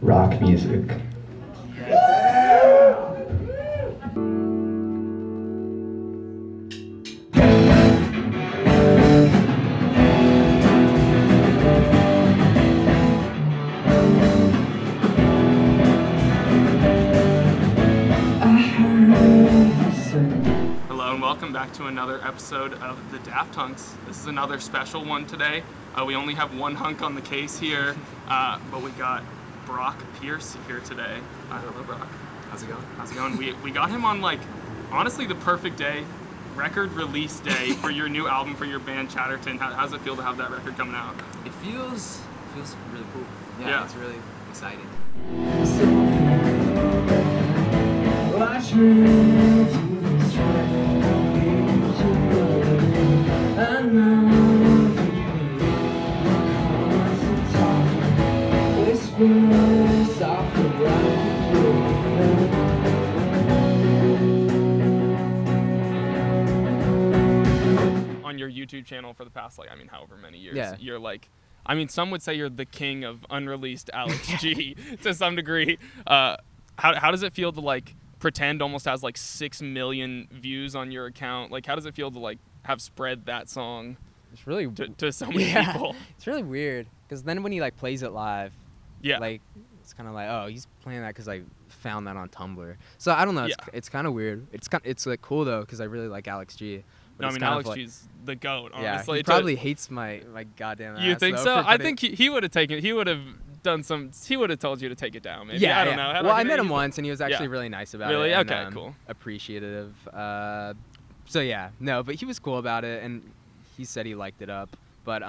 rock music. Welcome back to another episode of the Daft Hunks. This is another special one today. We only have one hunk on the case here, but we got Brock Perce here today. Hello, Brock. How's it going? How's it going? We got him on, like, honestly, the perfect day, record release day for your new album for your band Chatterton. How does it feel to have that record coming out? It feels really cool. Yeah. It's really exciting. On your YouTube channel for the past, like, however many years, Yeah. you're like, some would say you're the king of Unreleased Alex G to some degree. How does it feel to, like, pretend almost has, like, 6 million views on your account? Like, how does it feel to, like, have spread that song It's really to so many people? It's really weird because then when he like plays it live, Yeah. like it's kind of like, oh, he's playing that because I found that on Tumblr. So I don't know. It's kind of weird. It's like cool though because I really like Alex G. No, Alex G's the GOAT, honestly. Yeah, he probably hates my goddamn ass. You think though, so? I think he would have told you to take it down, maybe. Yeah, I don't know. Well, I met him once and he was actually really nice about it. Really? And, Okay, cool. Appreciative. So yeah, no, but he was cool about it and he said he liked it up. But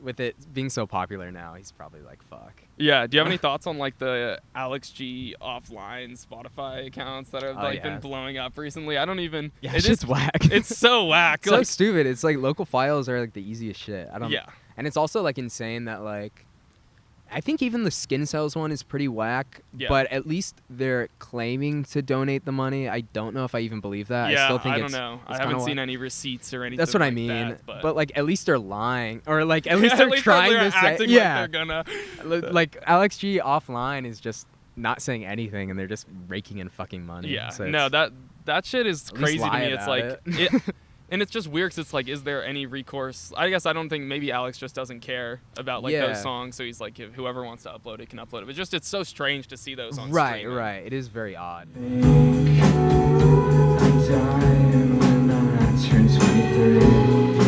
with it being so popular now, he's probably like, fuck. Yeah. Do you have any thoughts on like the Alex G offline Spotify accounts that have been blowing up recently? I don't even. Yeah, it's just whack. It's so whack. So stupid. It's like local files are like the easiest shit. Yeah. And it's also like insane that like, I think even the Skin Cells one is pretty whack. Yeah. But at least they're claiming to donate the money. I don't know if I even believe that. Yeah, I still think I don't know. I haven't seen any receipts or anything. That's what like I mean. That, but like at least they're lying, or like at least they're least trying they're to say. acting Yeah. like they're gonna. Like Alex G offline is just not saying anything, and they're just raking in fucking money. Yeah. So No, that shit is crazy to me. It's like it. And it's just weird because it's like, is there any recourse? I guess I don't think maybe Alex just doesn't care about like those songs, so he's like, if whoever wants to upload it can upload it. But just it's so strange to see those on streaming. Right. It is very odd. I'm dying when I turn 23.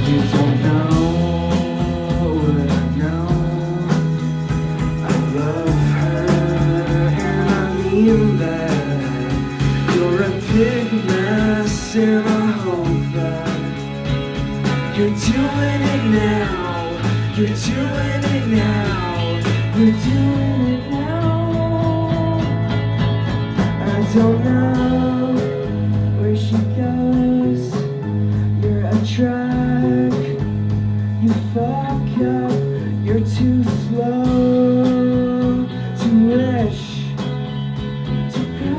You don't know what I know. I love her, and I mean that. You're a big mess, and I hope that you're doing it now. You're doing it now. You're doing it now. I don't know where she goes. You're a drag. You fuck up. You're too slow to wish to go.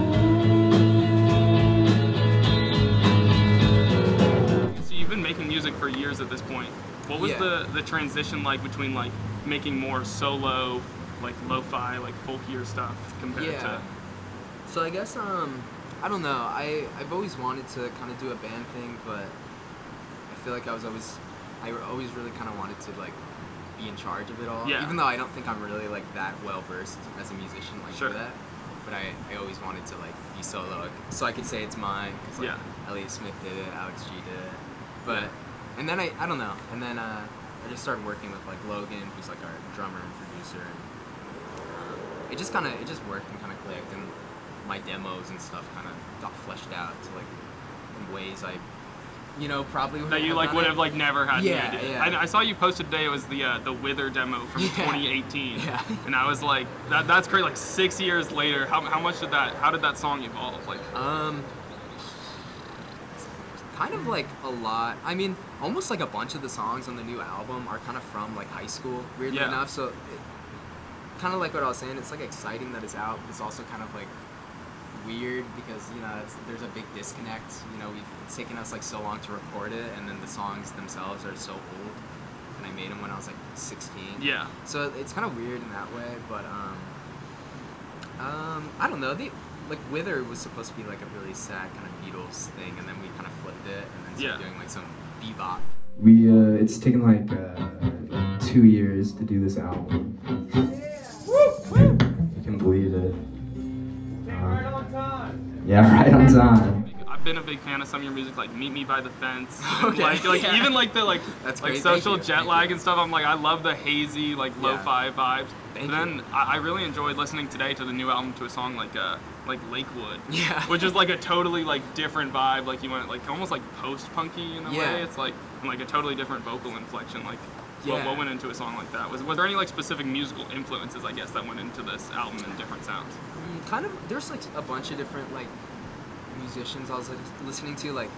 So you've been making music for years at this point. What was Yeah. the transition like between like making more solo, like lo-fi, like folkier stuff compared to? So I guess I don't know. I've always wanted to kind of do a band thing, but I feel like I always really kind of wanted to like be in charge of it all. Yeah. Even though I don't think I'm really like that well versed as a musician like Sure. for that. But I always wanted to like be solo, so I could say it's mine. Cause, like, Elliot Smith did it, Alex G did it. But and then I don't know. And then I just started working with like Logan, who's like our drummer and producer, and it just worked and kind of clicked, and my demos and stuff kind of got fleshed out to like in ways I, probably That you like would have like never had any idea. Yeah. I saw you posted today. It was the Wither demo from 2018, Yeah. and I was like, that's great. Like 6 years later, how did that song evolve? Like, kind of like a lot. I mean, almost like a bunch of the songs on the new album are kind of from like high school, weirdly enough. So, kind of like what I was saying, it's like exciting that it's out, but it's also kind of like weird because there's a big disconnect. It's taken us like so long to record it, and then the songs themselves are so old. And I made them when I was like 16. Yeah. So it's kind of weird in that way, but I don't know. Like Wither was supposed to be like a really sad kind of Beatles thing, and then we kind of flipped it and then started doing like some bebop. It's taken like 2 years to do this album. You can believe it. Right on time. Yeah, right on time. I've been a big fan of some of your music, like Meet Me by the Fence. Okay. Like Yeah. even like the That's like great. social Thank you. jet lag and stuff. I'm like, I love the hazy, like lo-fi vibes. Thank But then I really enjoyed listening today to the new album to a song like Lakewood. Yeah. Which is like a totally like different vibe. Like you went like almost like post-punky in a Yeah. way. It's like and like a totally different vocal inflection. Like Yeah. what went into a song like that? Was there any like specific musical influences, I guess, that went into this album and different sounds? Kind of. There's like a bunch of different like musicians I was like listening to, like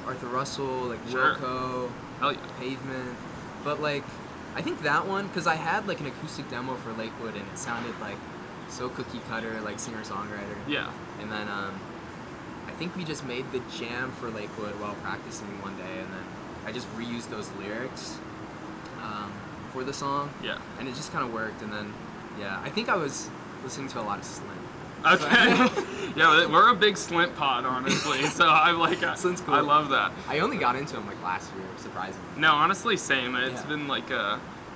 Arthur Russell, like Sure. Wilco, Hell yeah. Pavement. But like I think that one, because I had like an acoustic demo for Lakewood and it sounded like so cookie cutter, like singer-songwriter. Yeah. And then I think we just made the jam for Lakewood while practicing one day, and then I just reused those lyrics for the song. Yeah. And it just kind of worked, and then I think I was listening to a lot of Slim. Okay. Yeah, we're a big Slint pod, honestly. So I like. Slint's cool. I love that. I only got into him like last year, surprisingly. No, honestly, same. It's Yeah. been like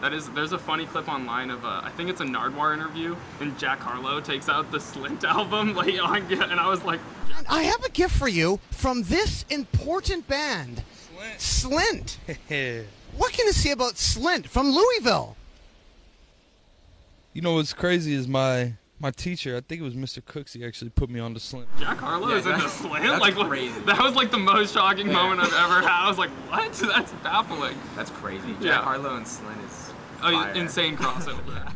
there's a funny clip online of I think it's a Nardwuar interview, and Jack Harlow takes out the Slint album late on, and I was like, I have a gift for you from this important band, Slint. What can you say about Slint from Louisville? You know what's crazy is my teacher, I think it was Mr. Cooks, he actually put me on to Slim. Jack Harlow is into that's- Slint. that's Like what- crazy. that was like the most shocking Yeah. moment I've ever had. I was like, what? That's baffling. That's crazy. Jack Yeah. Harlow and Slint is Oh, fire. insane crossover.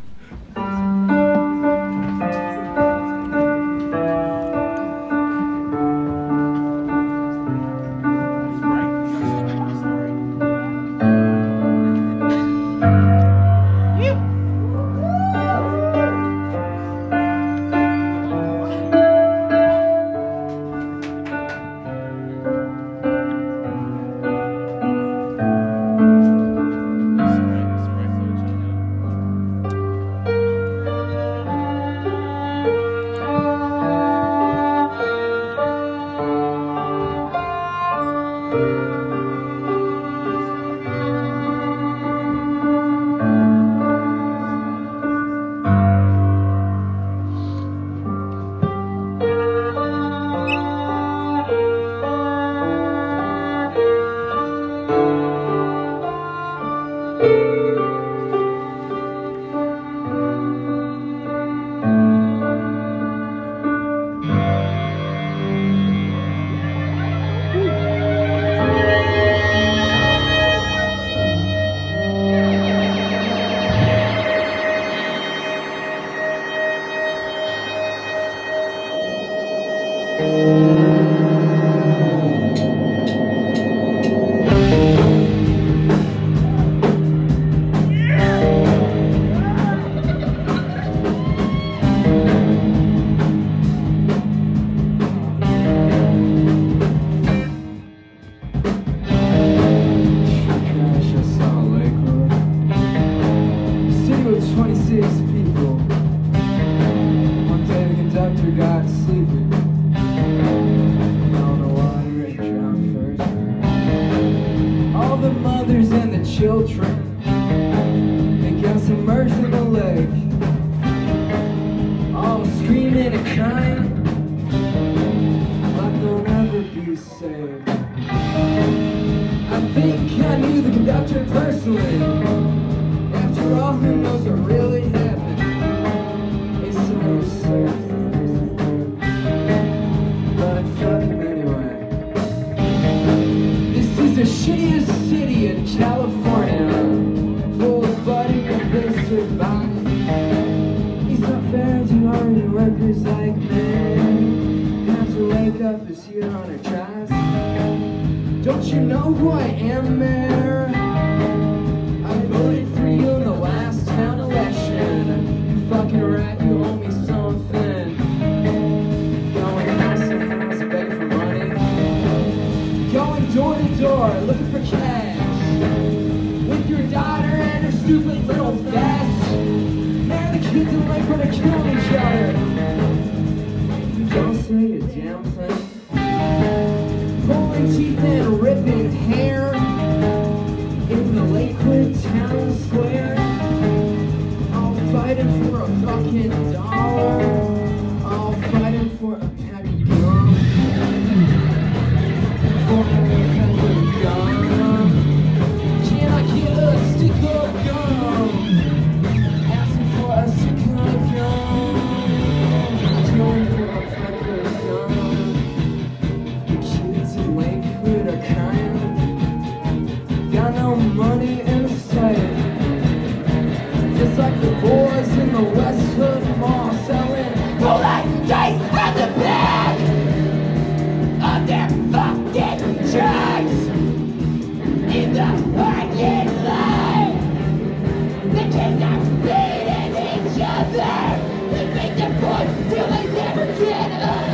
Crash, I saw Lakewood. City with 26 people. One day the conductor got sleepy. Fell in the water and drowned first. All the mothers and the children, they got submerged in the lake. All screaming and crying like they'll never be saved. I think I knew the conductor personally. After all, who knows what really happened? It's so sad. But fuck him anyway. This is the shittiest city in California, full of budding and blistered bodies. It's not fair to hard workers like me. Have to wake up as here on a drive. Don't you know who I am, Mayor? I voted for you in the last town election. You fucking rat, you owe me something. door looking for cash. With your daughter and her stupid little vest. And the kids in Lakewood are killing each other. Don't say a damn thing. Pulling teeth and ripping hair in the Lakewood town square. All fighting for a fucking dollar. All fighting for a pack of gum. For a pack of gum. Can I get a stick of gum? Asking for a stick of gum. Going for a pack of gum. The kids in Lakewood are crying. Got no money in sight. Just like the boys in the West Hood Mall selling bullet dice from the back of their fucking trucks in the parking lot. The kids are beating each other. They make their point till they never get up.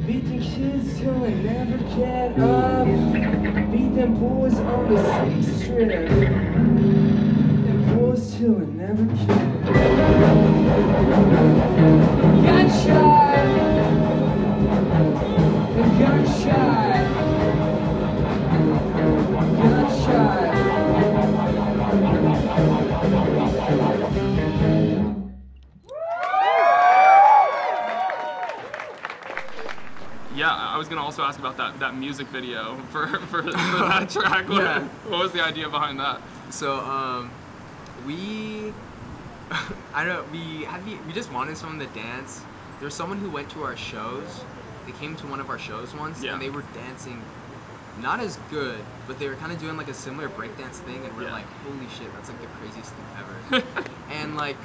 Beat the kids till they never get up. Beat them boys on the city strip. Beat them boys till they never get up. Gunshot! Gunshot! Gunshot! Yeah, I was gonna also ask about that music video for that track. Yeah. What was the idea behind that? So we I don't know, we just wanted someone to dance. There's someone who went to our shows. They came to one of our shows once Yeah. and they were dancing not as good, but they were kind of doing like a similar breakdance thing, and we're Yeah. like, holy shit, that's like the craziest thing ever. And like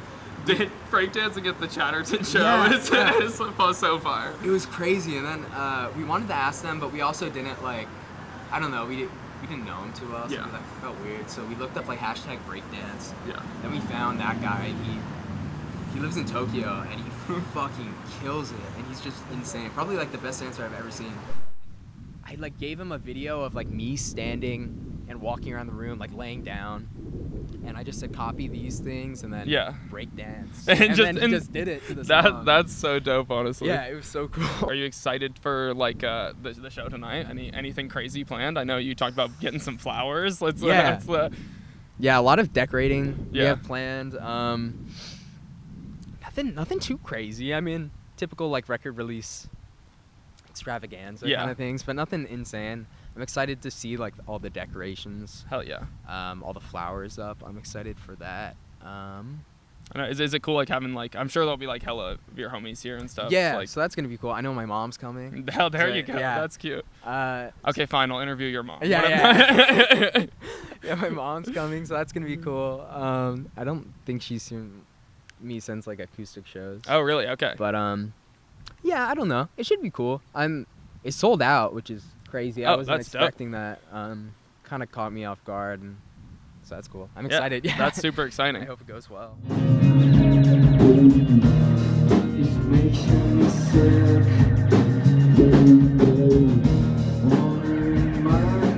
Breakdancing at the Chatterton show Yeah, is yeah. so fire. it was crazy. And then we wanted to ask them, but we also didn't like, I don't know, we didn't know him too well, so Yeah. we like felt weird. So we looked up like hashtag breakdance. Yeah. Then we found that guy. He lives in Tokyo and he fucking kills it, and he's just insane. Probably like the best dancer I've ever seen. I like gave him a video of like me standing and walking around the room, like laying down, and I just said copy these things and then Yeah. break dance, And then just- he just did it to the That song. that's so dope, honestly. Yeah, it was so cool. Are you excited for like the show tonight? Anything crazy planned? I know you talked about getting some flowers. Let's Yeah. Yeah, a lot of decorating we Yeah. have planned. Nothing too crazy. I mean, typical like record release extravaganza Yeah. kind of things, but nothing insane. I'm excited to see like all the decorations, Hell yeah. all the flowers up. I'm excited for that. I know, is it cool like having like, I'm sure there'll be like hella of your homies here and stuff. Yeah, Like, so that's gonna be cool. I know my mom's coming. hell, there so, you go. yeah. That's cute. Uh, Okay, fine. I'll interview your mom. Yeah, yeah, my mom's coming, so that's gonna be cool. I don't think she's seen me since like acoustic shows. Oh, really? Okay. But yeah, I don't know. It should be cool. It's sold out, which is crazy. I Oh, wasn't that's dope. expecting that. Kind of caught me off guard, and so that's cool. I'm excited. Yeah, That's super I exciting. hope it goes well. It's making me sick. Wandering my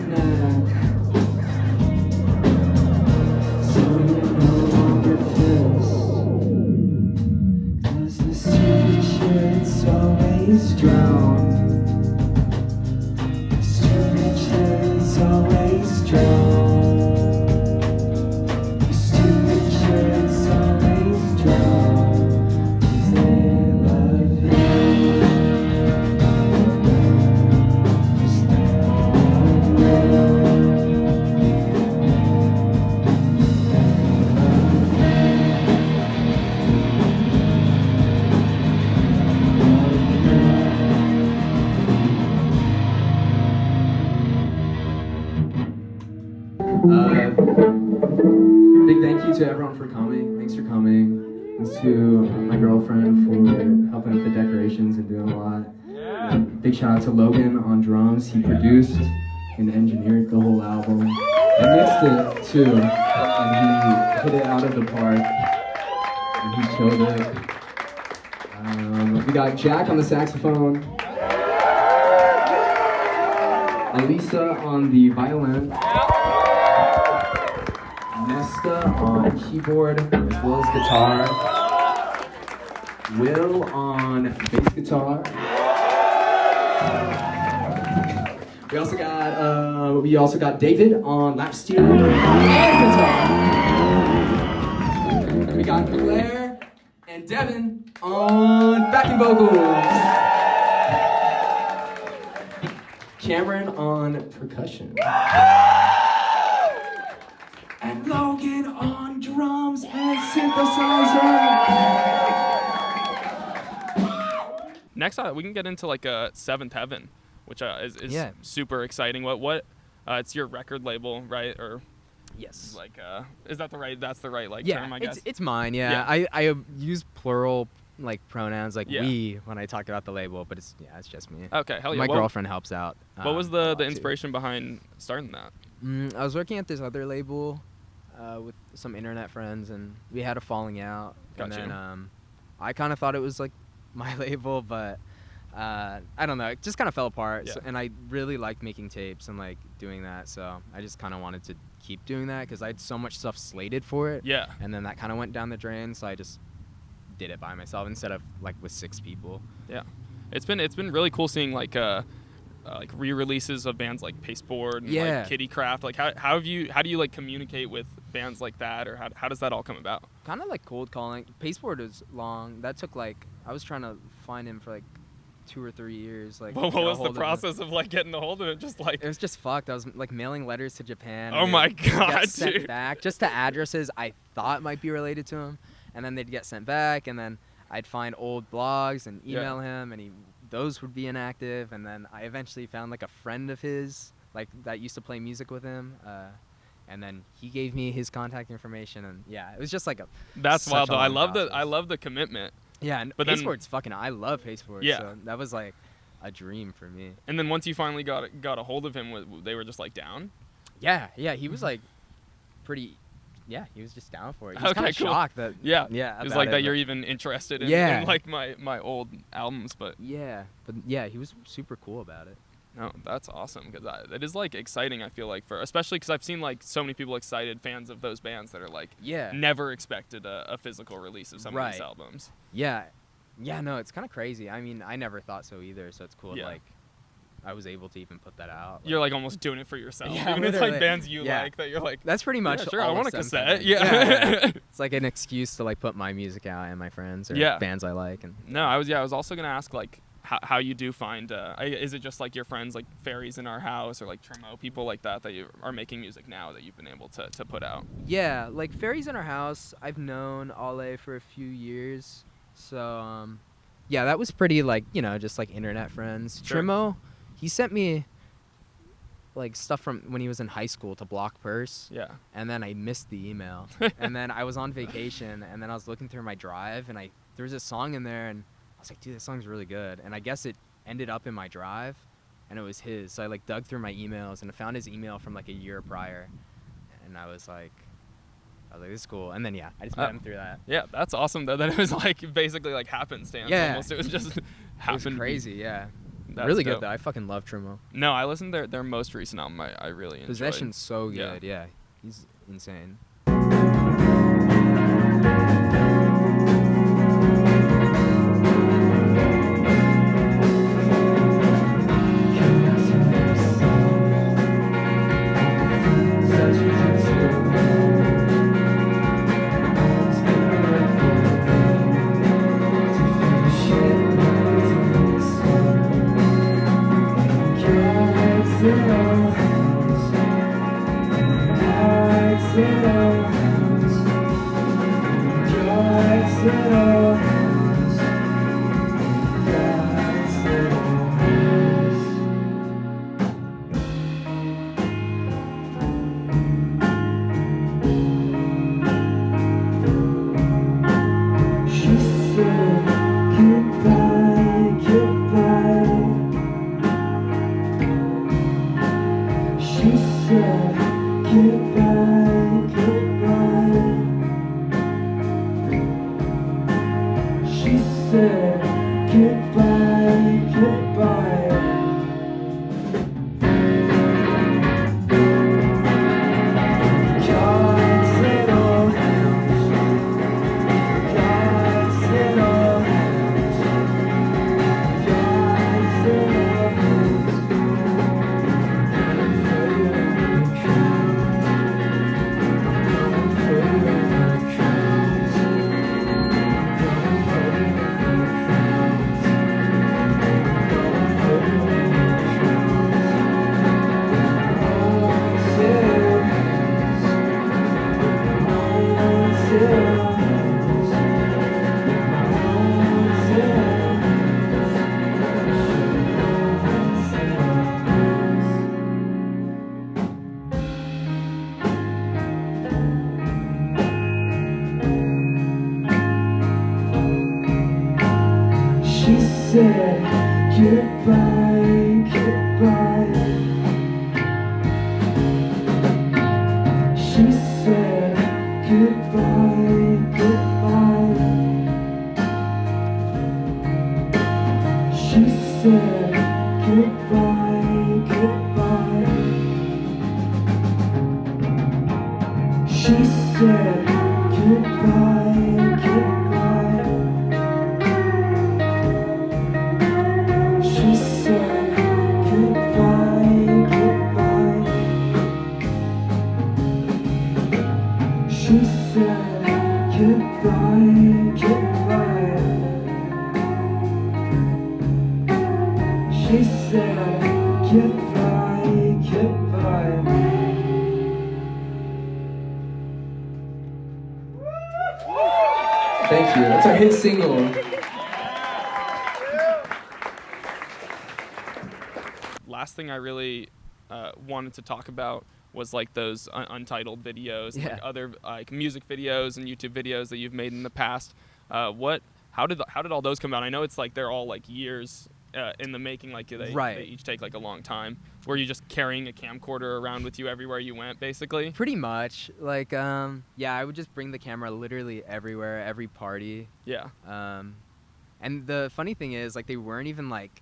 Big thank you to everyone for coming. Thanks for coming. Thanks to my girlfriend for helping with the decorations and doing a lot. Big shout out to Logan on drums. He produced and engineered the whole album. And mixed it too. And he hit it out of the park. And he killed it. We got Jack on the saxophone. Elisa on the violin. Nesta on keyboard as well as guitar. Will on bass guitar. We also got David on lap steel and guitar. And we got Claire and Devin on backing vocals. Cameron on percussion. And Logan on drums and synthesizer. Next, we can get into like a Seventh Heaven, which is super exciting. What it's your record label, right? Or Yes. like is that the right? That's the right Yeah, term, I guess. it's mine. Yeah, I use plural like pronouns like we when I talk about the label, but it's just me. Okay, hell yeah. My girlfriend helps out. What was a the lot, too. inspiration behind starting that? I was working at this other label with some internet friends, and we had a falling out. Gotcha. And then I kind of thought it was like my label, but I don't know. It just kind of fell apart. Yeah. So, and I really liked making tapes and like doing that, so I just kind of wanted to keep doing that because I had so much stuff slated for it. Yeah. And then that kind of went down the drain, so I just did it by myself instead of like with 6 people. Yeah, it's been really cool seeing like re-releases of bands like Pasteboard and like Kitty Craft. Like how do you like communicate with bands like that, or how does that all come about? Kind of like cold calling. Pasteboard is long. That took like I was trying to find him for like 2 or 3 years. Like what was the process of like getting a hold of it? Just like it was just fucked. I was like mailing letters to Japan. Oh my god, get sent dude. back just to addresses I thought might be related to him, and then they'd get sent back, and then I'd find old blogs and email him, and those would be inactive, and then I eventually found like a friend of his like that used to play music with him, and then he gave me his contact information, and it was just like that's such wild a though. long I love the commitment. Yeah, and but then Pasteboard's fucking. I love Pasteboard. Yeah. So that was like a dream for me. And then once you finally got a hold of him, they were just like down. Yeah, he was like pretty. Yeah, he was just down for it. He was kind of cool. shocked that. Yeah. Yeah. It was about like that but- you're even interested in, Yeah. in like my old albums, but Yeah, but yeah, he was super cool about it. no, that's awesome because it is like exciting. I feel like especially because I've seen like so many people excited fans of those bands that are like never expected a physical release of some of these albums. Yeah, no, it's kind of crazy. I mean, I never thought so either. So it's cool. Yeah. Like, I was able to even put that out. You're like almost doing it for yourself. Yeah, Even it's like literally. bands you Yeah. like that you're like. That's pretty much. Yeah, sure, I all want of a Seventh cassette. Heaven. Yeah. It's like an excuse to like put my music out and my friends or bands I like. And No, I was also gonna ask like how you do find. Is it just like your friends like Fairies in Our House or like Tremo, people like that you are making music now that you've been able to put out? Yeah, like Fairies in Our House, I've known Ale for a few years. So, yeah, that was pretty like, just like internet friends. Sure. Tremo, he sent me like stuff from when he was in high school to block Perce. Yeah. And then I missed the email. And then I was on vacation, and then I was looking through my drive, and there was a song in there, and I was like, dude, this song's really good. And I guess it ended up in my drive, and it was his. So I like dug through my emails, and I found his email from like a year prior. And I was like, this is cool. And then, I just met him through that. Yeah, that's awesome though. That it was like basically like happenstance. Yeah. Almost. It was just It happened. was crazy, yeah. That's really dope. good, though. I fucking love Tremo. No, I listened to their most recent album. I really enjoyed. Possession's so Yeah. good, yeah. He's insane. goodbye, goodbye. She said goodbye, goodbye. God's little hands, God's little hands, God's little hands. Gonna put you in the crowns, gonna put you in the crowns, gonna put you in the crowns, gonna put you in the crowns. She said goodbye, goodbye. She said goodbye, goodbye. She said goodbye, goodbye. She said goodbye, goodbye. She said goodbye, goodbye. She said goodbye, goodbye. She said goodbye, goodbye. Thank you. That's our hit single. Last thing I really wanted to talk about was like those untitled videos, Yeah. like other like music videos and YouTube videos that you've made in the past. How did all those come out? I know it's like they're all like years in the making, like they each take like a long time. Were you just carrying a camcorder around with you everywhere you went, basically? Pretty much. Like, yeah, I would just bring the camera literally everywhere, every party. Yeah. And the funny thing is, like, they weren't even like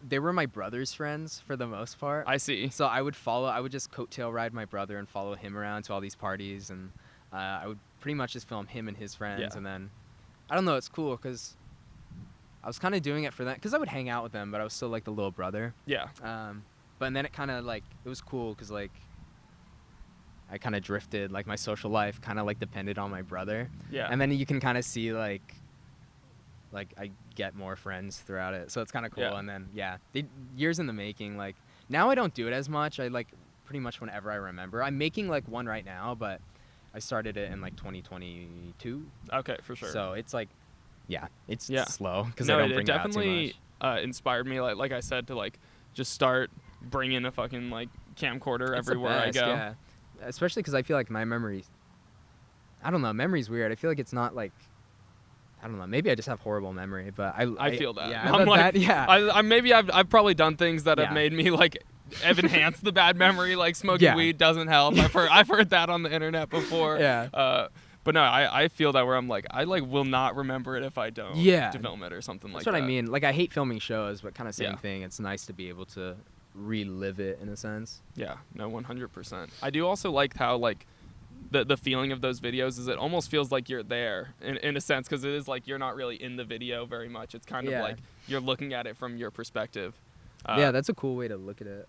they were my brother's friends for the most part. I see. So I would just coattail ride my brother and follow him around to all these parties, and I would pretty much just film him and his friends. Yeah. And then, I don't know, it's cool because I was kind of doing it for them because I would hang out with them, but I was still like the little brother. Yeah. But then it kind of like, it was cool because like I kind of drifted, like my social life kind of like depended on my brother. Yeah. And then you can kind of see like I get more friends throughout it. So it's kind of cool. Yeah. And then, yeah, years in the making. Like now I don't do it as much. I like pretty much whenever I remember. I'm making like one right now, but I started it in like 2022. Okay, for sure. So it's like, yeah, it's Yeah. slow because No, I don't it bring it out too definitely much. inspired me. Like I said, to like just start bringing a fucking like camcorder It's the everywhere best, I go. Yeah. Especially because I feel like my memory, I don't know, memory's weird. I feel like it's not like, I don't know, maybe I just have horrible memory, but I feel that. Yeah, I'm but like, that, yeah. I've probably done things that have Yeah. made me like have enhanced the bad memory. Like smoking Yeah. weed doesn't help. I've heard that on the internet before. Yeah. But no, I feel that where I'm like, I like will not remember it if I don't Yeah. film it or something like That's that. what I mean. Like I hate filming shows, but kind of same Yeah. thing. It's nice to be able to relive it in a sense. Yeah, no, 100%. I do also like how like the feeling of those videos is it almost feels like you're there in a sense, because it is like you're not really in the video very much. It's kind Yeah. of like you're looking at it from your perspective. Yeah, that's a cool way to look at it.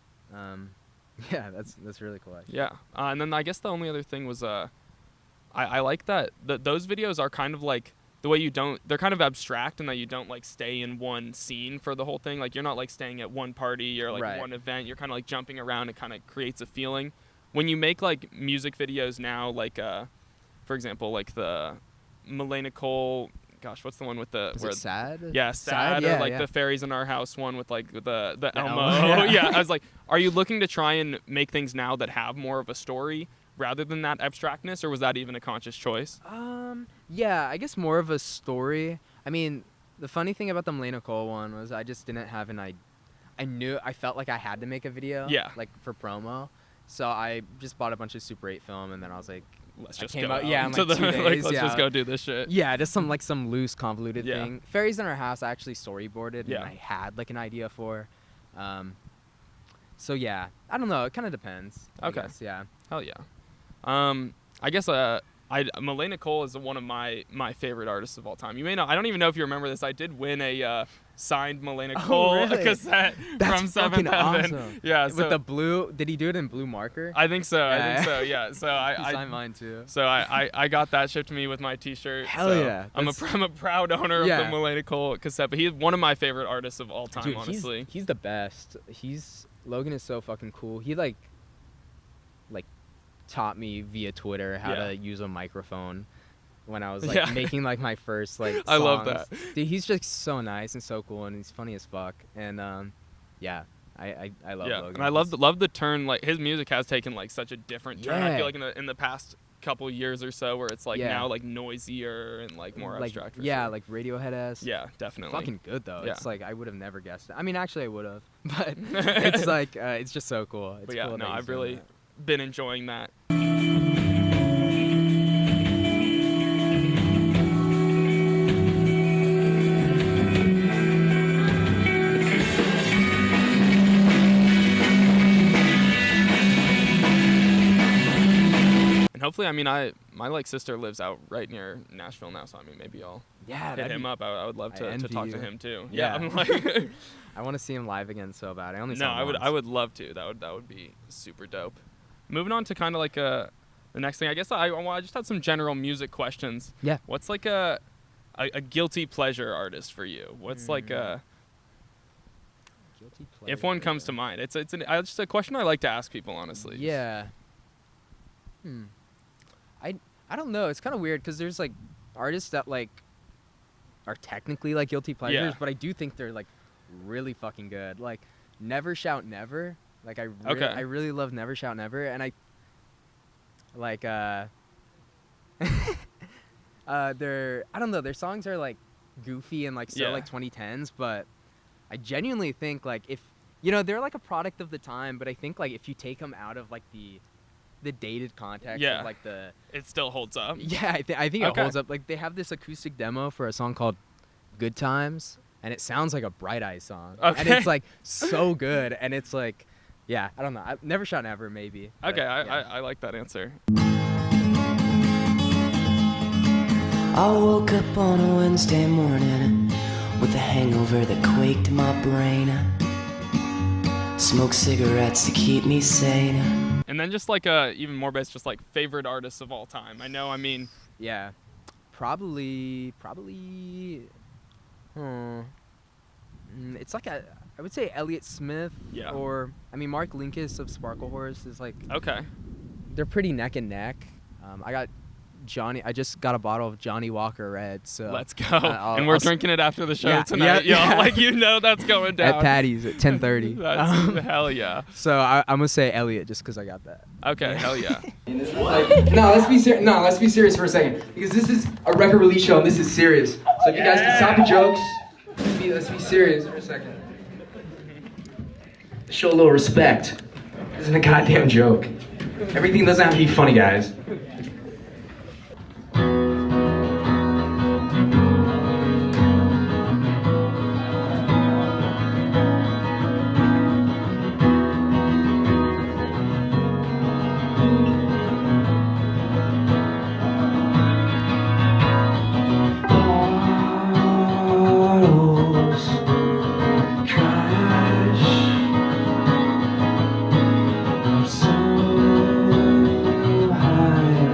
Yeah, that's really cool. Actually. Yeah, and then I guess the only other thing was I like that those videos are kind of like the way they're kind of abstract in that you don't like stay in one scene for the whole thing. Like you're not like staying at one party or like Right. one event. You're kind of like jumping around. It kind of creates a feeling. When you make like music videos now, like for example, like the Melaina, gosh, what's the one with the Is it sad? Yeah, sad, or Yeah, like yeah. the Fairies in Our House one with like the Elmo. Elmo, yeah. Yeah, I was like, are you looking to try and make things now that have more of a story rather than that abstractness, or was that even a conscious choice? Yeah, I guess more of a story. I mean, the funny thing about the Melaina one was I just didn't have I felt like I had to make a video. Yeah. Like for promo. So I just bought a bunch of Super 8 film, and then I was like, Let's just came go out- yeah, in, to like, 2 days, let's yeah. just go do this shit. yeah, just some loose convoluted Yeah. thing. Fairies in Our House I actually storyboarded, Yeah. and I had like an idea for. So yeah, I don't know. It kind of depends. I Okay. guess, yeah. Hell yeah. I guess Melaina Cole is one of my favorite artists of all time. You may know. I don't even know if you remember this. I did win a signed Melaina Cole really? cassette That's from Seventh fucking Heaven. awesome. Yeah. With So the blue, did he do it in blue marker? I think so. I think Yeah. so. Yeah. So He I signed mine too. so I got that shipped to me with my T-shirt. Hell so yeah. I'm a proud owner Yeah. of the Melaina Cole cassette. But he's one of my favorite artists of all time. Dude, honestly. he's the best. Logan is so fucking cool. He like taught me via Twitter how Yeah. to use a microphone when I was like Yeah. making like my first like songs. I love that. Dude, he's just so nice and so cool, and he's funny as fuck. And yeah, I love Yeah, Logan. and I love the turn. Like his music has taken like such a different turn. I Yeah. feel like in the past couple years or so, where it's like Yeah. now like noisier and like more like, abstract. For yeah, sure. like Radiohead-esque. Yeah, definitely. Fucking good though. Yeah. It's like I would have never guessed it. I mean, actually I would have, but it's like it's just so cool. It's But yeah, cool no, that he's I've doing really that. been enjoying that. And hopefully, I mean, my like sister lives out right near Nashville now, so I mean, maybe I'll Yeah, hit that'd him be- up. I would love I to envy talk to you. him too. Yeah. I'm like, I want to see him live again so bad. I only no, saw him I once. would love to. That would be super dope. Moving on to kind of like the next thing. I guess I just had some general music questions. Yeah. What's like a guilty pleasure artist for you? What's like a Guilty if one pleasure. comes to mind? It's just a question I like to ask people, honestly. Yeah. I don't know. It's kind of weird because there's like artists that like are technically like guilty pleasures, Yeah. but I do think they're like really fucking good. Like Never Shout Never. Like I Okay. I really love Never Shout Never, and I like their I don't know, their songs are like goofy and like so Yeah. like 2010s, but I genuinely think like if you know they're like a product of the time, but I think like if you take them out of like the dated context Yeah. of like the It still holds up. yeah I think Okay. it holds up. Like they have this acoustic demo for a song called Good Times, and it sounds like a Bright Eyes song, and Okay. it's like so good, and it's like yeah I don't know, Never Shout Never maybe, but, Okay, yeah. I like that answer. I woke up on a Wednesday morning with a hangover that quaked my brain. Smoked cigarettes to keep me sane. And then just like even more based, just like favorite artists of all time. I know. I mean, Yeah, probably. It's like I would say Elliott Smith. Yeah. Or I mean Mark Linkous of Sparkle Horse is like okay. they're pretty neck and neck. I just got a bottle of Johnny Walker Red. So Let's go. I'll We're s- drinking it after the show Yeah, tonight. yeah, Yo, yeah. like that's going down. at Patty's at 10:30. That's hell yeah. So I'm gonna say Elliott just because I got that. Okay, hell yeah. No, let's be serious. No, let's be serious for a second, because this is a record release show and this is serious. So if you guys can stop the jokes, let's be serious for a second. Show a little respect. This isn't a goddamn joke. Everything doesn't have to be funny, guys. I'm so high.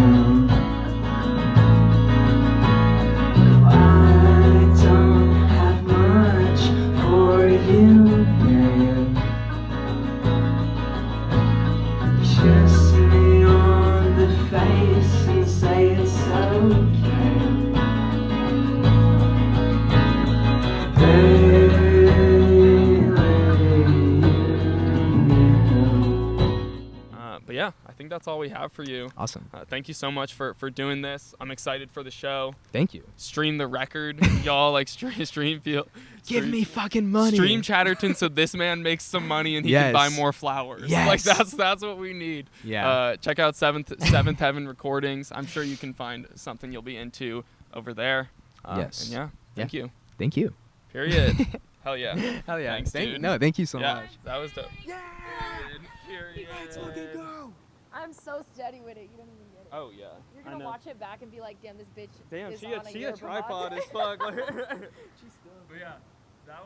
down. I don't have much for you, man. Kiss me on the face and say it's okay. But yeah, I think that's all we have for you. Awesome. Thank you so much for doing this. I'm excited for the show. Thank you. Stream the record, y'all. Like Give me fucking money. Stream Chatterton so this man makes some money and he Yes. can buy more flowers. Yes. Like that's what we need. Yeah. Check out Seventh Heaven Recordings. I'm sure you can find something you'll be into over there. Yes. And yeah, thank you. Thank you. Period. Hell yeah. Hell yeah. Thanks, dude. No, thank you so Yeah, much. that was dope. Yeah. Period. I'm so steady with it. You don't even get it. Oh yeah. You're gonna watch it back and be like, damn, this bitch Damn, is she on a yerba tripod mate. as fuck. She's dumb. But yeah.